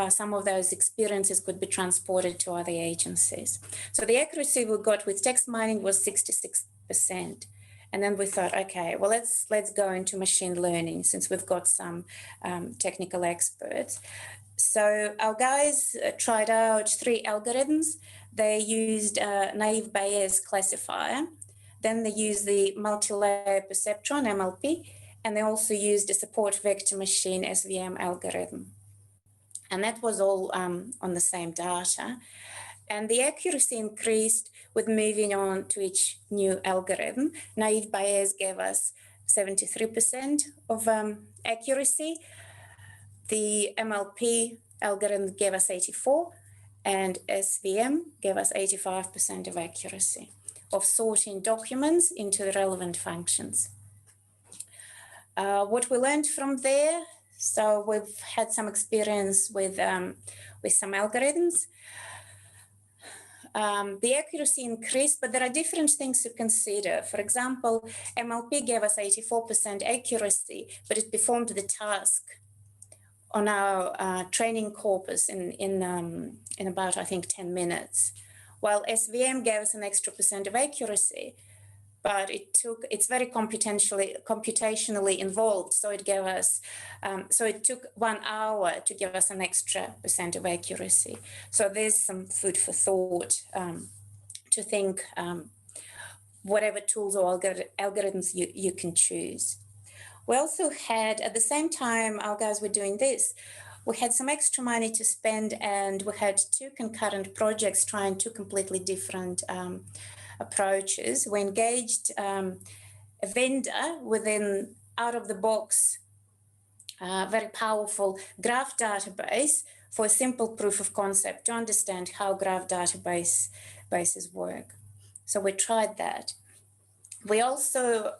some of those experiences could be transported to other agencies. So the accuracy we got with text mining was 66%. And then we thought, okay, well, let's go into machine learning since we've got some technical experts. So our guys tried out 3 algorithms. They used naive Bayes classifier. Then they used the multi-layer perceptron, MLP, and they also used a support vector machine, SVM algorithm. And that was all on the same data. And the accuracy increased with moving on to each new algorithm. Naive Bayes gave us 73% of accuracy. The MLP algorithm gave us 84%, and SVM gave us 85% of accuracy of sorting documents into the relevant functions. What we learned from there, so we've had some experience with some algorithms. The accuracy increased, but there are different things to consider. For example, MLP gave us 84% accuracy, but it performed the task on our training corpus in about, I think, 10 minutes. While SVM gave us an extra % of accuracy, but it's very computationally involved. So it gave us, so it took 1 hour to give us an extra % of accuracy. So there's some food for thought to think whatever tools or algorithms you can choose. We also had, at the same time our guys were doing this, we had some extra money to spend, and we had 2 concurrent projects trying 2 completely different approaches. We engaged a vendor with an out-of-the-box, very powerful graph database for a simple proof of concept to understand how graph databases work. So we tried that. We also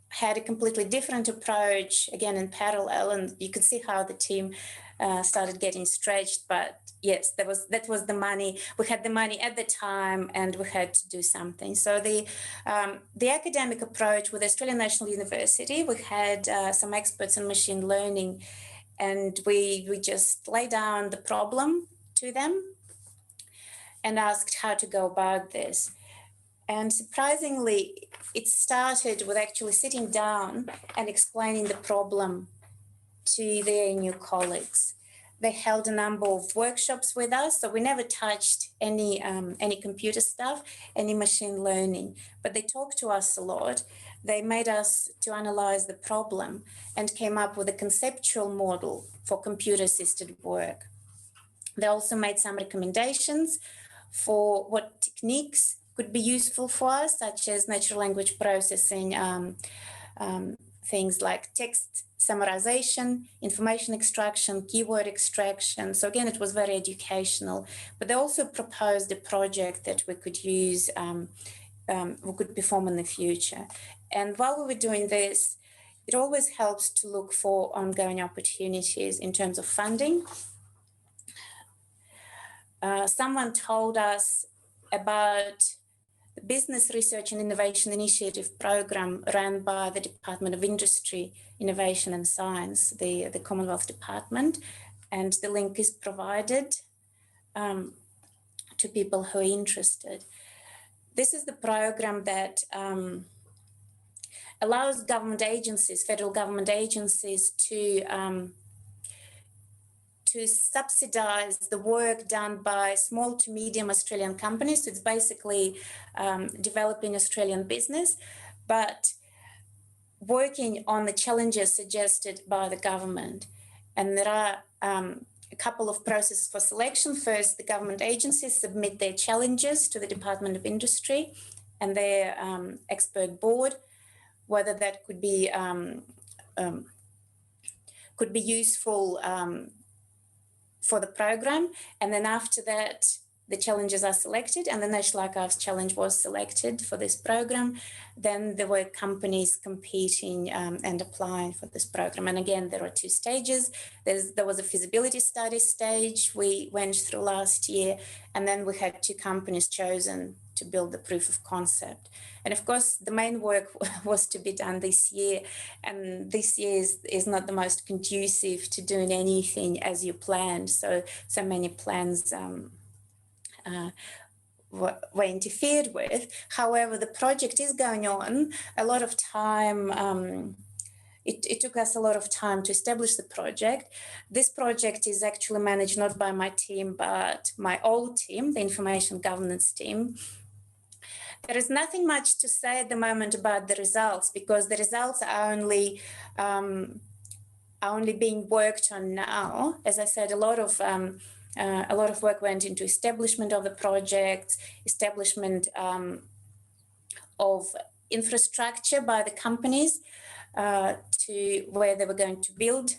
had a completely different approach, again in parallel, and you could see how the team started getting stretched, but yes, that was the money. We had the money at the time and we had to do something. So the academic approach with Australian National University, we had some experts in machine learning, and we just laid down the problem to them and asked how to go about this. And surprisingly, it started with actually sitting down and explaining the problem to their new colleagues. They held a number of workshops with us, so we never touched any computer stuff, any machine learning, but they talked to us a lot. They made us to analyze the problem and came up with a conceptual model for computer-assisted work. They also made some recommendations for what techniques could be useful for us, such as natural language processing, things like text summarization, information extraction, keyword extraction. So again, it was very educational, but they also proposed a project that we could use, we could perform in the future. And while we were doing this, it always helps to look for ongoing opportunities in terms of funding. Someone told us about the Business Research and Innovation Initiative program run by the Department of Industry, Innovation and Science, the Commonwealth Department, and the link is provided to people who are interested. This is the program that allows government agencies, federal government agencies, to subsidize the work done by small to medium Australian companies. So it's basically developing Australian business, but working on the challenges suggested by the government. And there are a couple of processes for selection. First, the government agencies submit their challenges to the Department of Industry and their expert board, whether that could be useful for the program. And then after that, the challenges are selected and the National Archives challenge was selected for this program, then there were companies competing and applying for this program. And again, there are two stages. There was a feasibility study stage we went through last year, and then we had two companies chosen to build the proof of concept. And of course, the main work was to be done this year, and this year is not the most conducive to doing anything as you planned. So many plans were interfered with. However, the project is going on. A lot of time, it took us a lot of time to establish the project. This project is actually managed not by my team, but my old team, the information governance team. There is nothing much to say at the moment about the results, because the results are only being worked on now. As I said, a lot of work went into establishment of the project, establishment of infrastructure by the companies to where they were going to build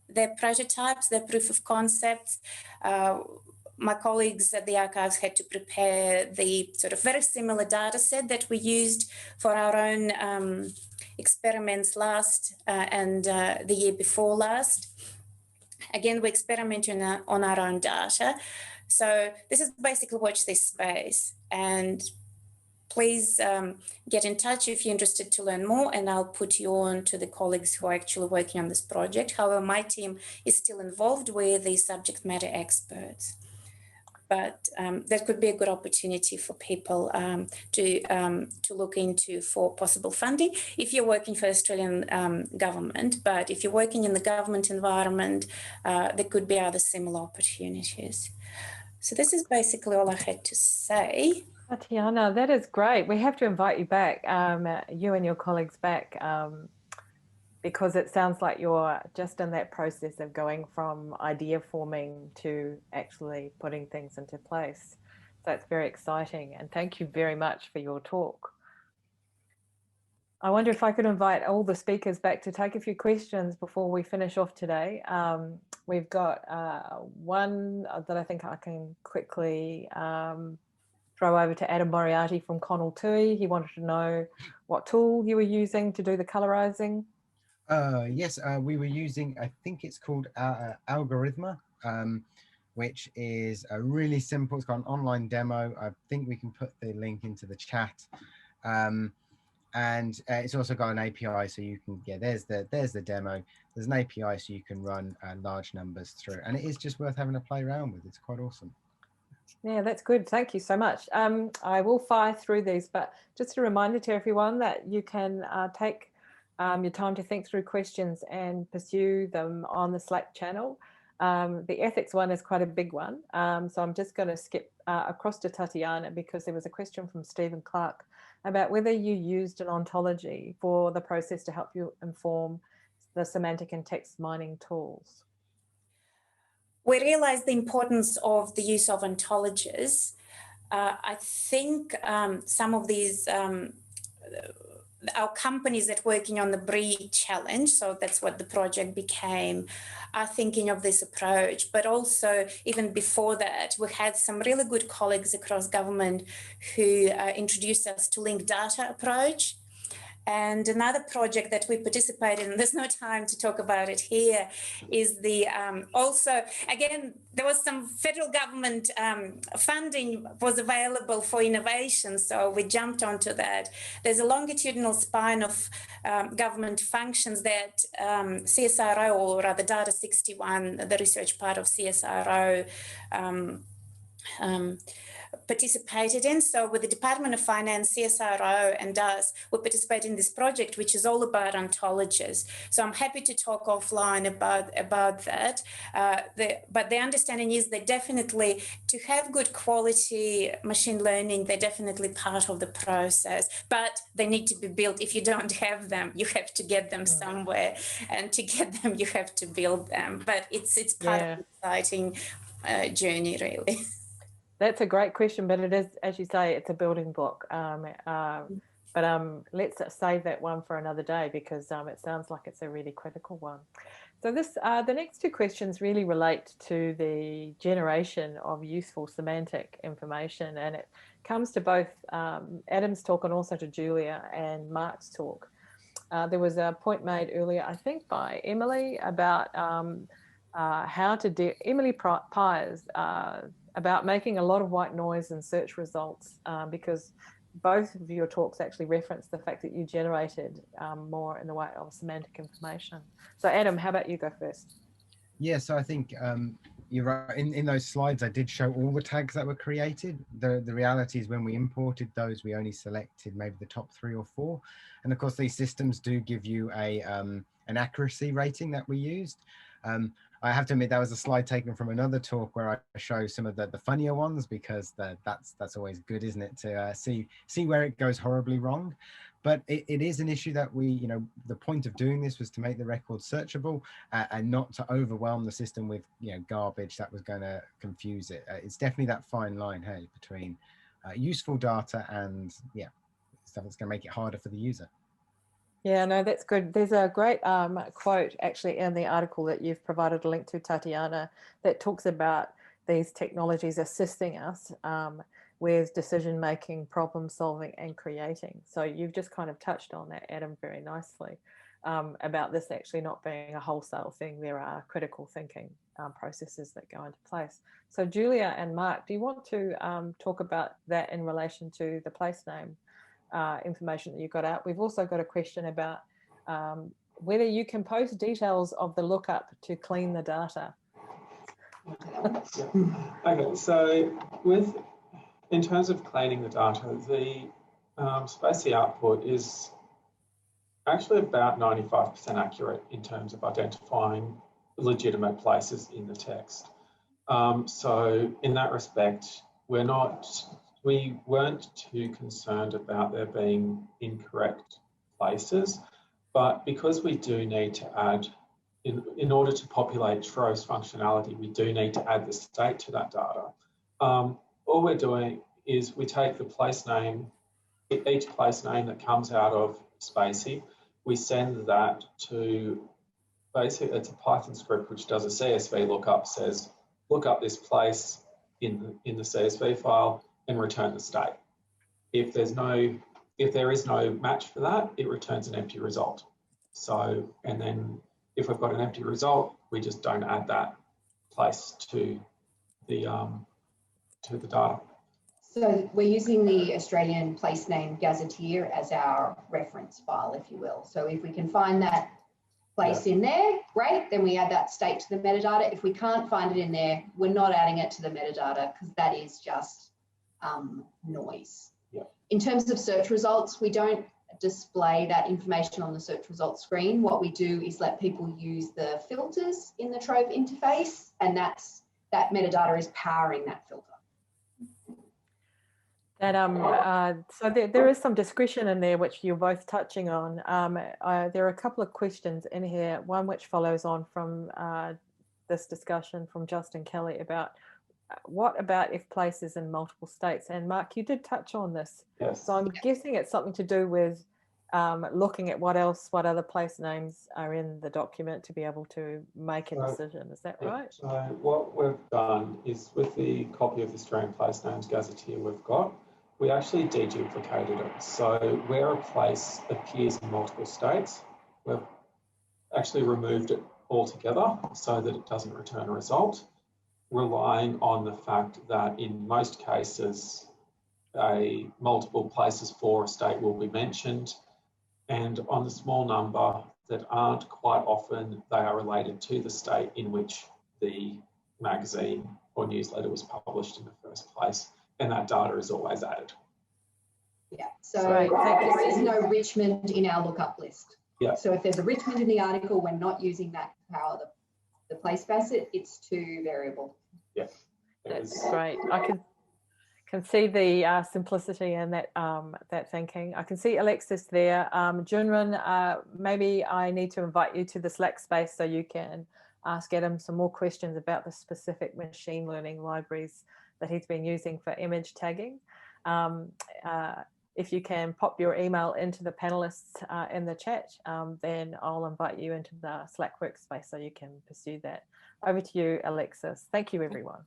their prototypes, their proof of concepts. My colleagues at the archives had to prepare the sort of very similar data set that we used for our own experiments last and the year before last. Again, we're experimenting on our own data. So this is basically watch this space. And please get in touch if you're interested to learn more, and I'll put you on to the colleagues who are actually working on this project. However, my team is still involved with the subject matter experts. But that could be a good opportunity for people to look into for possible funding if you're working for Australian government. But if you're working in the government environment, there could be other similar opportunities. So this is basically all I had to say. Tatiana, that is great. We have to invite you back, you and your colleagues back, because it sounds like you're just in that process of going from idea forming to actually putting things into place. So it's very exciting, and thank you very much for your talk. I wonder if I could invite all the speakers back to take a few questions before we finish off today. We've got one that I think I can quickly throw over to Adam Moriarty from Connell-Tui. He wanted to know what tool you were using to do the colorizing. Yes, we were using, I think it's called Algorithma, which is a really simple, it's got an online demo. I think we can put the link into the chat. And it's also got an API, so you can, yeah, there's the demo. There's an API, so you can run large numbers through, and it is just worth having a play around with. It's quite awesome. Yeah, that's good. Thank you so much. I will fire through these, but just a reminder to everyone that you can take your time to think through questions and pursue them on the Slack channel. The ethics one is quite a big one. So I'm just going to skip across to Tatiana, because there was a question from Stephen Clark about whether you used an ontology for the process to help you inform the semantic and text mining tools. We realized the importance of the use of ontologies. I think some of these, our companies that are working on the BRIE challenge, so that's what the project became, are thinking of this approach. But also, even before that, we had some really good colleagues across government who introduced us to linked data approach. And another project that we participated in, there's no time to talk about it here, is the also, again, there was some federal government funding was available for innovation, so we jumped onto that. There's a longitudinal spine of government functions that CSIRO, or rather Data 61, the research part of CSIRO, participated in. So with the Department of Finance, CSIRO and us, we participate in this project, which is all about ontologies. So I'm happy to talk offline about that. But the understanding is that definitely to have good quality machine learning, they're definitely part of the process, but they need to be built. If you don't have them, you have to get them somewhere, and to get them, you have to build them. But it's part of the exciting journey, really. That's a great question, but it is, as you say, it's a building block. But let's save that one for another day, because it sounds like it's a really critical one. So this, the next two questions really relate to the generation of useful semantic information, and it comes to both Adam's talk and also to Julia and Mark's talk. There was a point made earlier, I think, by Emily about how to Emily Pyers about making a lot of white noise in search results, because both of your talks actually reference the fact that you generated more in the way of semantic information. So Adam, how about you go first? Yeah, so I think you're right. In those slides, I did show all the tags that were created. The reality is when we imported those, we only selected maybe the top 3 or 4. And of course, these systems do give you a an accuracy rating that we used. I have to admit that was a slide taken from another talk where I show some of the funnier ones, because that's always good, isn't it, to see where it goes horribly wrong. But it is an issue that we, you know, the point of doing this was to make the record searchable and not to overwhelm the system with, you know, garbage that was going to confuse it. It's definitely that fine line, hey, between useful data and, yeah, stuff that's going to make it harder for the user. Yeah, no, that's good. There's a great quote actually in the article that you've provided a link to, Tatiana, that talks about these technologies assisting us with decision making, problem solving and creating. So you've just kind of touched on that, Adam, very nicely, about this actually not being a wholesale thing. There are critical thinking processes that go into place. So Julia and Mark, do you want to talk about that in relation to the place name information that you got out? We've also got a question about whether you can post details of the lookup to clean the data. Okay, so in terms of cleaning the data, the spaCy output is actually about 95% accurate in terms of identifying legitimate places in the text. So in that respect, we weren't too concerned about there being incorrect places, but because we do need to add, in order to populate Trove's functionality, we do need to add the state to that data. All we're doing is we take the place name, each place name that comes out of spaCy, we send that to, basically it's a Python script which does a CSV lookup, says look up this place in the CSV file and return the state. If there is no match for that, it returns an empty result. So, and then if we've got an empty result, we just don't add that place to the data. So we're using the Australian place name gazetteer as our reference file, if you will. So if we can find that place in there, great, then we add that state to the metadata. If we can't find it in there, we're not adding it to the metadata because that is just noise. Yeah. In terms of search results, we don't display that information on the search results screen. What we do is let people use the filters in the Trove interface, and that metadata is powering that filter. That so there is some discretion in there which you're both touching on. There are a couple of questions in here, one which follows on from this discussion from Justin Kelly about what about if places in multiple states? And Mark, you did touch on this. Yes. So I'm guessing it's something to do with looking at what other place names are in the document to be able to make a decision. Is that right? So what we've done is with the copy of the Australian place names gazetteer we've got, we actually deduplicated it. So where a place appears in multiple states, we've actually removed it altogether so that it doesn't return a result, relying on the fact that in most cases, multiple places for a state will be mentioned, and on the small number that aren't, quite often they are related to the state in which the magazine or newsletter was published in the first place, and that data is always added. Yeah, so there is no Richmond in our lookup list. Yeah. So if there's a Richmond in the article, we're not using that to power the place facet, it's too variable. Yeah. That's great. I can see the simplicity in that that thinking. I can see Alexis there. Junran, maybe I need to invite you to the Slack space so you can ask Adam some more questions about the specific machine learning libraries that he's been using for image tagging. if you can pop your email into the panelists in the chat, then I'll invite you into the Slack workspace so you can pursue that. Over to you, Alexis. Thank you, everyone.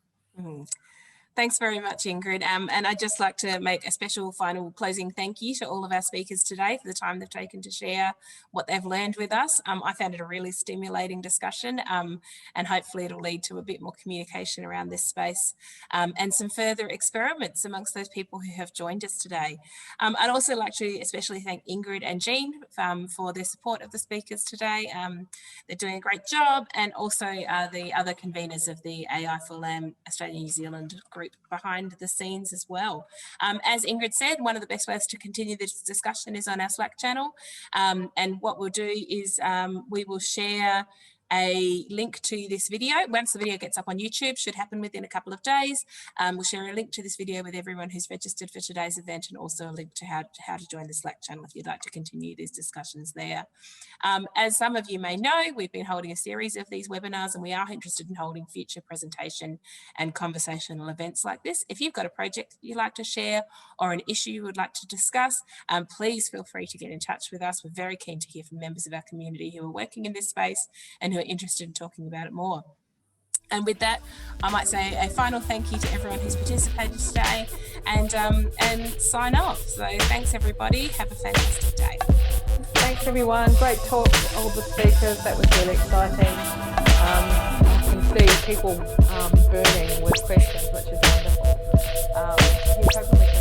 Thanks very much, Ingrid. And I'd just like to make a special final closing thank you to all of our speakers today for the time they've taken to share what they've learned with us. I found it a really stimulating discussion, and hopefully it'll lead to a bit more communication around this space and some further experiments amongst those people who have joined us today. I'd also like to especially thank Ingrid and Jean for their support of the speakers today. They're doing a great job, and also the other conveners of the AI4LAM Australia New Zealand group behind the scenes as well. As Ingrid said, one of the best ways to continue this discussion is on our Slack channel. And what we'll do is we will share a link to this video. Once the video gets up on YouTube, should happen within a couple of days. We'll share a link to this video with everyone who's registered for today's event, and also a link to how to join the Slack channel if you'd like to continue these discussions there. As some of you may know, we've been holding a series of these webinars, and we are interested in holding future presentation and conversational events like this. If you've got a project that you'd like to share or an issue you would like to discuss, please feel free to get in touch with us. We're very keen to hear from members of our community who are working in this space and who are interested in talking about it more. And with that, I might say a final thank you to everyone who's participated today, and sign off. So thanks everybody, have a fantastic day. Thanks everyone, great talk to all the speakers, that was really exciting. I can see people burning with questions, which is wonderful. Here's hoping we can